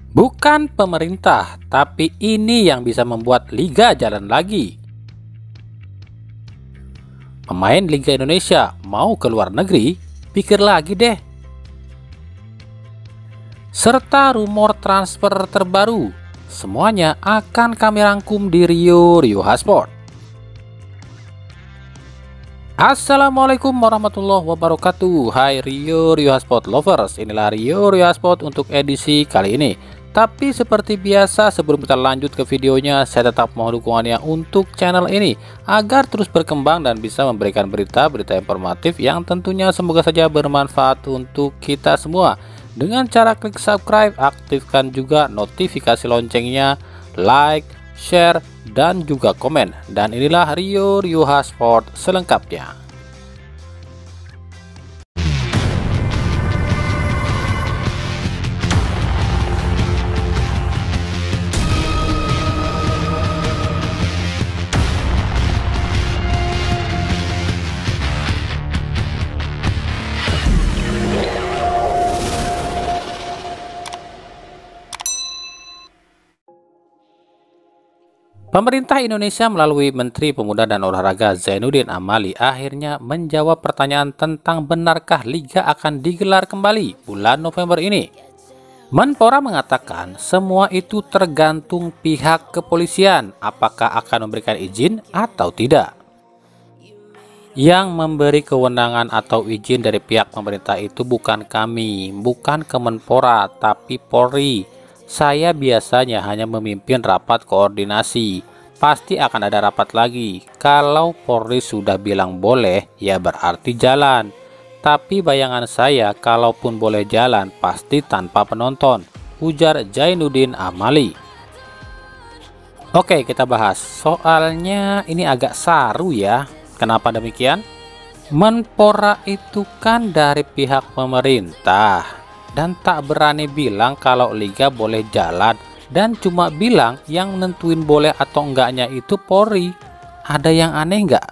Bukan pemerintah, tapi ini yang bisa membuat liga jalan lagi. Pemain Liga Indonesia mau ke luar negeri? Pikir lagi deh. Serta rumor transfer terbaru, semuanya akan kami rangkum di Rio Hotspot. Assalamualaikum warahmatullahi wabarakatuh. Hai Rio Hotspot lovers, inilah Rio Hotspot untuk edisi kali ini. Tapi seperti biasa, sebelum kita lanjut ke videonya, saya tetap mohon dukungannya untuk channel ini agar terus berkembang dan bisa memberikan berita-berita informatif yang tentunya semoga saja bermanfaat untuk kita semua. Dengan cara klik subscribe, aktifkan juga notifikasi loncengnya, like, share, dan juga komen. Dan inilah Rio Hotspot selengkapnya. Pemerintah Indonesia melalui Menteri Pemuda dan Olahraga Zainuddin Amali akhirnya menjawab pertanyaan tentang benarkah Liga akan digelar kembali bulan November ini. Menpora mengatakan semua itu tergantung pihak kepolisian apakah akan memberikan izin atau tidak. Yang memberi kewenangan atau izin dari pihak pemerintah itu bukan kami, bukan Kemenpora, tapi Polri. Saya biasanya hanya memimpin rapat koordinasi. Pasti akan ada rapat lagi. Kalau Polri sudah bilang boleh, ya berarti jalan. Tapi bayangan saya, kalaupun boleh jalan, pasti tanpa penonton, ujar Zainuddin Amali. Oke, kita bahas. Soalnya ini agak saru ya. Kenapa demikian? Menpora itu kan dari pihak pemerintah dan tak berani bilang kalau liga boleh jalan, dan cuma bilang yang nentuin boleh atau enggaknya itu Polri. Ada yang aneh nggak?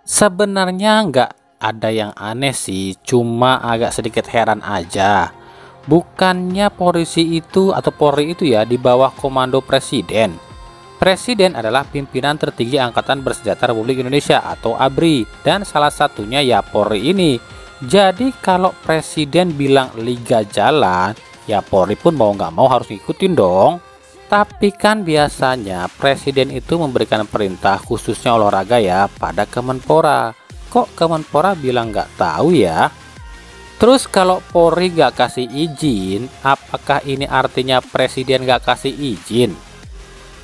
Sebenarnya nggak ada yang aneh sih, cuma agak sedikit heran aja. Bukannya polisi itu atau Polri itu ya di bawah komando presiden. Presiden adalah pimpinan tertinggi Angkatan Bersenjata Republik Indonesia atau ABRI, dan salah satunya ya Polri ini. Jadi kalau presiden bilang liga jalan, ya Polri pun mau nggak mau harus ngikutin dong. Tapi kan biasanya presiden itu memberikan perintah khususnya olahraga ya pada Kemenpora. Kok Kemenpora bilang nggak tahu ya? Terus kalau Polri nggak kasih izin, apakah ini artinya presiden nggak kasih izin?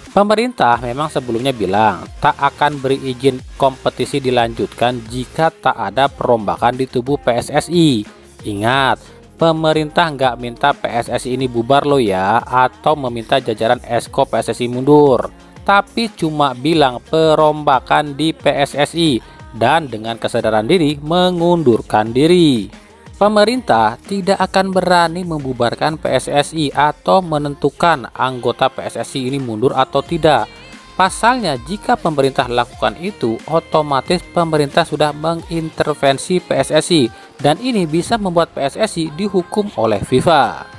Pemerintah memang sebelumnya bilang tak akan beri izin kompetisi dilanjutkan jika tak ada perombakan di tubuh PSSI. Ingat, pemerintah nggak minta PSSI ini bubar loh ya, atau meminta jajaran Esko PSSI mundur. Tapi cuma bilang perombakan di PSSI dan dengan kesadaran diri mengundurkan diri. Pemerintah tidak akan berani membubarkan PSSI atau menentukan anggota PSSI ini mundur atau tidak. Pasalnya jika pemerintah lakukan itu, otomatis pemerintah sudah mengintervensi PSSI dan ini bisa membuat PSSI dihukum oleh FIFA.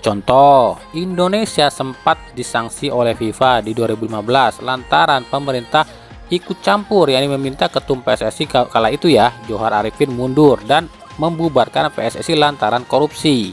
Contoh, Indonesia sempat disanksi oleh FIFA di 2015 lantaran pemerintah ikut campur, yakni meminta ketum PSSI kala itu ya, Johar Arifin mundur dan membubarkan PSSI lantaran korupsi.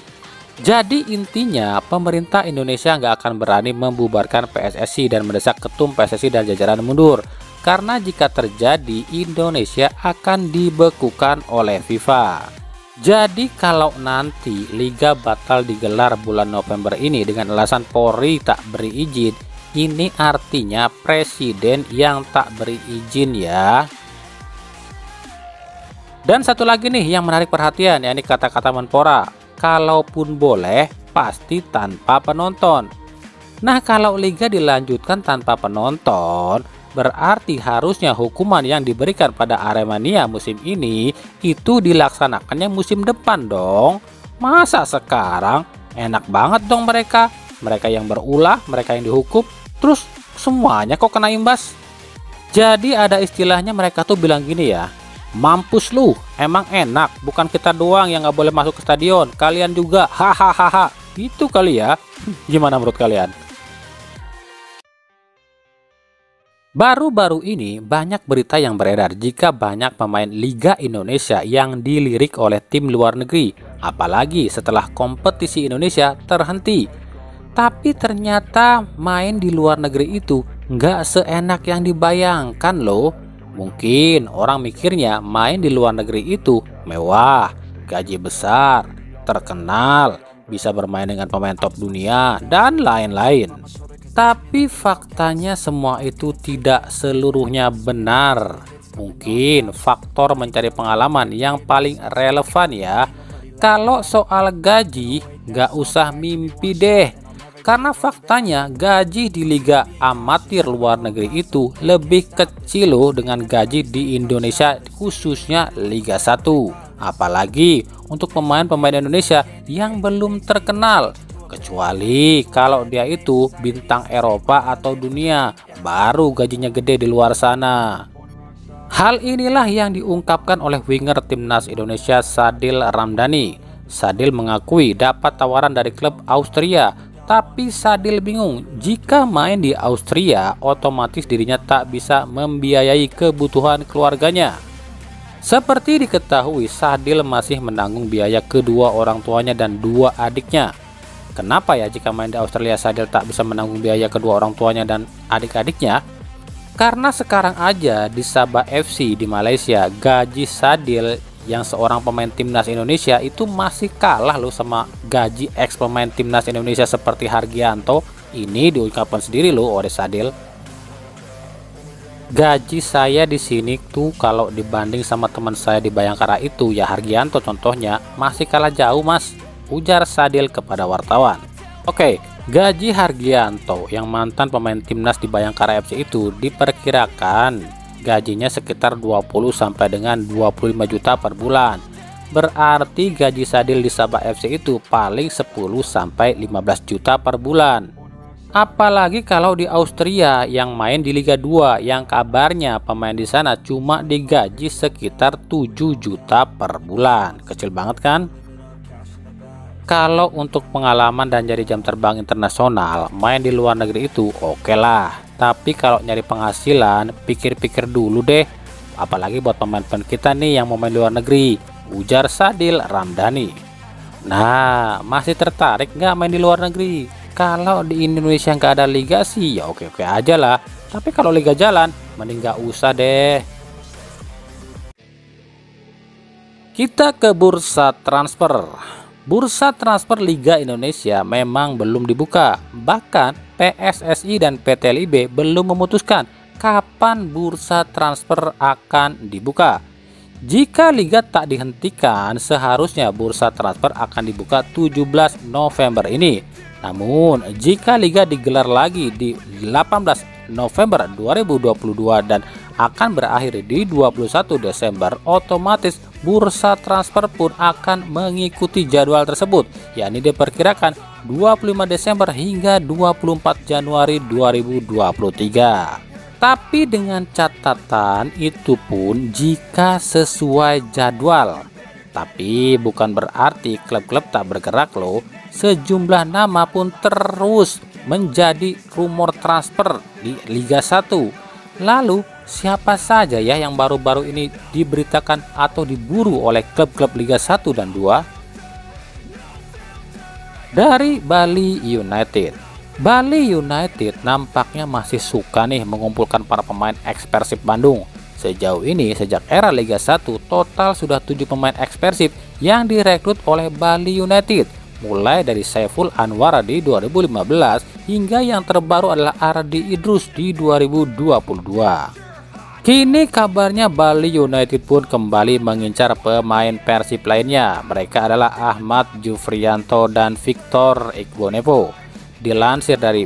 Jadi intinya pemerintah Indonesia nggak akan berani membubarkan PSSI dan mendesak ketum PSSI dan jajaran mundur, karena jika terjadi Indonesia akan dibekukan oleh FIFA. Jadi kalau nanti liga batal digelar bulan November ini dengan alasan Polri tak beri izin, ini artinya presiden yang tak beri izin ya. Dan satu lagi nih yang menarik perhatian, yakni kata-kata Menpora, kalaupun boleh pasti tanpa penonton. Nah kalau liga dilanjutkan tanpa penonton, berarti harusnya hukuman yang diberikan pada Aremania musim ini itu dilaksanakannya musim depan dong. Masa sekarang? Enak banget dong mereka yang berulah, mereka yang dihukum, terus semuanya kok kena imbas. Jadi ada istilahnya mereka tuh bilang gini ya, mampus lu, emang enak, bukan kita doang yang nggak boleh masuk ke stadion, kalian juga, hahaha. Itu kali ya. Gimana menurut kalian? Baru-baru ini banyak berita yang beredar jika banyak pemain Liga Indonesia yang dilirik oleh tim luar negeri, apalagi setelah kompetisi Indonesia terhenti. Tapi ternyata main di luar negeri itu nggak seenak yang dibayangkan loh. Mungkin orang mikirnya main di luar negeri itu mewah, gaji besar, terkenal, bisa bermain dengan pemain top dunia, dan lain-lain. Tapi faktanya semua itu tidak seluruhnya benar. Mungkin faktor mencari pengalaman yang paling relevan ya. Kalau soal gaji, nggak usah mimpi deh. Karena faktanya gaji di liga amatir luar negeri itu lebih kecil loh dengan gaji di Indonesia, khususnya Liga 1. Apalagi untuk pemain-pemain Indonesia yang belum terkenal. Kecuali kalau dia itu bintang Eropa atau dunia, baru gajinya gede di luar sana. Hal inilah yang diungkapkan oleh winger timnas Indonesia Sadil Ramdhani. Sadil mengakui dapat tawaran dari klub Austria, tapi Sadil bingung jika main di Austria otomatis dirinya tak bisa membiayai kebutuhan keluarganya. Seperti diketahui, Sadil masih menanggung biaya kedua orang tuanya dan dua adiknya. Kenapa ya jika main di Australia Sadil tak bisa menanggung biaya kedua orang tuanya dan adik-adiknya? Karena sekarang aja di Sabah FC di Malaysia, gaji Sadil yang seorang pemain timnas Indonesia itu masih kalah loh sama gaji ex pemain timnas Indonesia seperti Hargianto. Ini diungkapkan sendiri loh oleh Sadil. Gaji saya di sini tuh kalau dibanding sama teman saya di Bayangkara itu ya Hargianto contohnya masih kalah jauh mas, ujar Sadil kepada wartawan. Oke, gaji Hargianto yang mantan pemain timnas di Bayangkara FC itu diperkirakan gajinya sekitar 20 sampai dengan 25 juta per bulan. Berarti gaji Sadil di Sabah FC itu paling 10 sampai 15 juta per bulan. Apalagi kalau di Austria yang main di Liga 2 yang kabarnya pemain di sana cuma digaji sekitar 7 juta per bulan. Kecil banget kan? Kalau untuk pengalaman dan jadi jam terbang internasional, main di luar negeri itu oke lah. Tapi kalau nyari penghasilan, pikir-pikir dulu deh. Apalagi buat pemain-pemain kita nih yang mau main di luar negeri, ujar Sadil Ramdhani. Nah, masih tertarik nggak main di luar negeri? Kalau di Indonesia nggak ada liga sih, ya oke-oke aja lah. Tapi kalau liga jalan, mending nggak usah deh. Kita ke bursa transfer. Bursa transfer Liga Indonesia memang belum dibuka. Bahkan PSSI dan PT LIB belum memutuskan kapan bursa transfer akan dibuka. Jika liga tak dihentikan, seharusnya bursa transfer akan dibuka 17 November ini. Namun, jika liga digelar lagi di 18 November 2022 dan akan berakhir di 21 Desember, otomatis bursa transfer pun akan mengikuti jadwal tersebut, yakni diperkirakan 25 Desember hingga 24 Januari 2023. Tapi dengan catatan itu pun jika sesuai jadwal. Tapi bukan berarti klub-klub tak bergerak loh. Sejumlah nama pun terus menjadi rumor transfer di Liga 1. Lalu siapa saja ya yang baru-baru ini diberitakan atau diburu oleh klub-klub Liga 1 dan 2? Dari Bali United. Bali United nampaknya masih suka nih mengumpulkan para pemain ex Persib Bandung. Sejauh ini sejak era Liga 1 total sudah 7 pemain ex Persib yang direkrut oleh Bali United, mulai dari Saiful Anwar di 2015 hingga yang terbaru adalah Ardi Idrus di 2022. Kini kabarnya Bali United pun kembali mengincar pemain Persib lainnya. Mereka adalah Ahmad Jufrianto dan Victor Igbonevo. Dilansir dari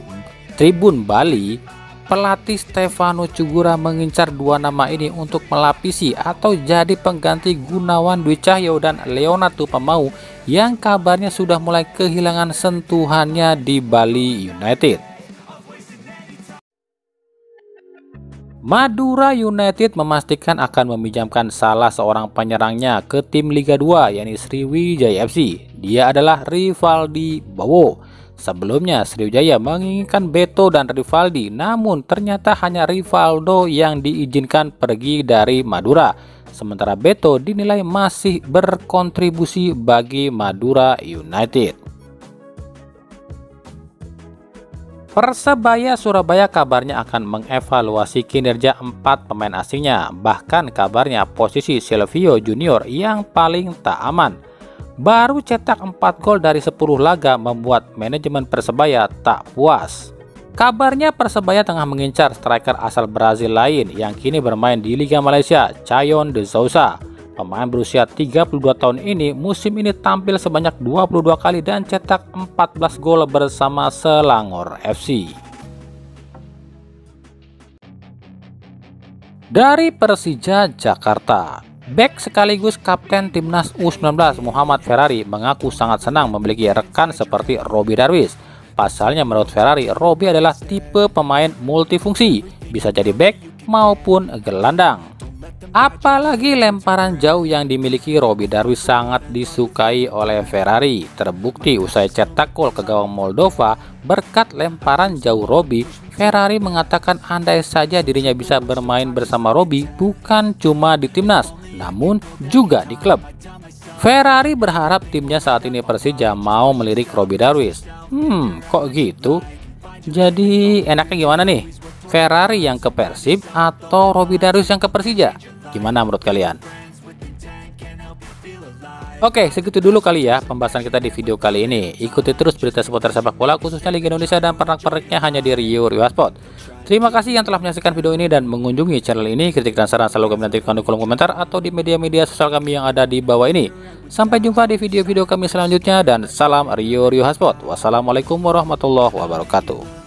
Tribun Bali, pelatih Stefano Cugura mengincar dua nama ini untuk melapisi atau jadi pengganti Gunawan Dwi Cahyo dan Leonardo Pamau yang kabarnya sudah mulai kehilangan sentuhannya di Bali United. Madura United memastikan akan meminjamkan salah seorang penyerangnya ke tim Liga 2, yakni Sriwijaya FC. Dia adalah Rivaldi Bowo. Sebelumnya Sriwijaya menginginkan Beto dan Rivaldi, namun ternyata hanya Rivaldo yang diizinkan pergi dari Madura. Sementara Beto dinilai masih berkontribusi bagi Madura United. Persebaya Surabaya kabarnya akan mengevaluasi kinerja 4 pemain asingnya. Bahkan kabarnya posisi Silvio Junior yang paling tak aman. Baru cetak 4 gol dari 10 laga membuat manajemen Persebaya tak puas. Kabarnya Persebaya tengah mengincar striker asal Brazil lain yang kini bermain di Liga Malaysia, Chayon de Sousa. Pemain berusia 32 tahun ini musim ini tampil sebanyak 22 kali dan cetak 14 gol bersama Selangor FC. Dari Persija Jakarta, bek sekaligus kapten timnas U19 Muhammad Ferrari mengaku sangat senang memiliki rekan seperti Robby Darwish. Pasalnya menurut Ferrari, Robby adalah tipe pemain multifungsi, bisa jadi bek maupun gelandang. Apalagi lemparan jauh yang dimiliki Robby Darwish sangat disukai oleh Ferrari. Terbukti usai cetak gol ke gawang Moldova berkat lemparan jauh Robby, Ferrari mengatakan andai saja dirinya bisa bermain bersama Robby bukan cuma di timnas, namun juga di klub. Ferrari berharap timnya saat ini Persija mau melirik Robby Darwish. Kok gitu? Jadi enaknya gimana nih? Ferrari yang ke Persib atau Robby Darwish yang ke Persija? Gimana menurut kalian? Oke, segitu dulu kali ya pembahasan kita di video kali ini. Ikuti terus berita seputar sepak bola khususnya Liga Indonesia dan pernak-perniknya hanya di Rio Sport. Terima kasih yang telah menyaksikan video ini dan mengunjungi channel ini. Kritik dan saran selalu kami nantikan di kolom komentar atau di media-media sosial kami yang ada di bawah ini. Sampai jumpa di video-video kami selanjutnya dan salam Rio Sport. Wassalamualaikum warahmatullahi wabarakatuh.